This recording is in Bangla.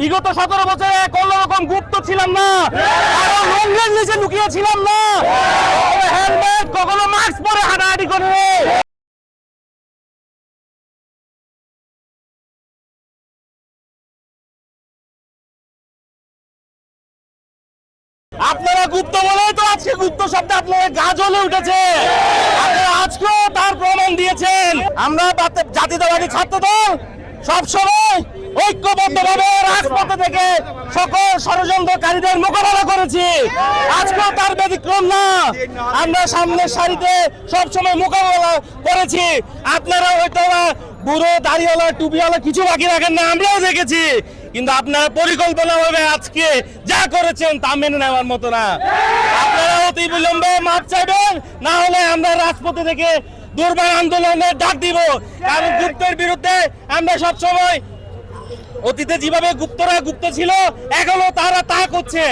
বিগত 17 বছরে কোনো রকম গুপ্ত ছিলাম না, আরো লঙ্গের নিচে লুকিয়ে ছিলাম না, হেলমেট কখনো মাস্ক পরে হাঁটাহাঁটি করে। আপনারা গুপ্ত বলেই তো আজকে গুপ্ত শব্দ আপনারা গা জ্বলে উঠেছে। আপনারা আজকেও তার প্রমাণ দিয়েছেন। আমরা জাতীয়তাবাদী ছাত্রদল সবসময় ঐক্যবদ্ধভাবে রাজপথে থেকে সকল ষড়যন্ত্রকারীদের মোকাবেলা করেছি। আজকেও তার ব্যতিক্রম না। আমরা সামনের সারিতে সবসময় মোকাবেলা করেছি। আপনারা হয়তো বুড়ো দাড়িওয়ালা টুপিওয়ালা কিছু বাকি রাখেন না, আমরাও দেখেছি। কিন্তু আপনারা পরিকল্পনা ভাবে আজকে যা করেছেন তা মেনে নেওয়ার মতো না। আপনারা অতি বিলম্বে মাপ চাইবেন, না হলে আমরা রাজপথে থেকে দুর্বার আন্দোলনের ডাক দিব। কারণ গুপ্তের বিরুদ্ধে আমরা সবসময় অতীতে যেভাবে গুপ্তরা গুপ্ত ছিল, এখনো তারা তা করছে।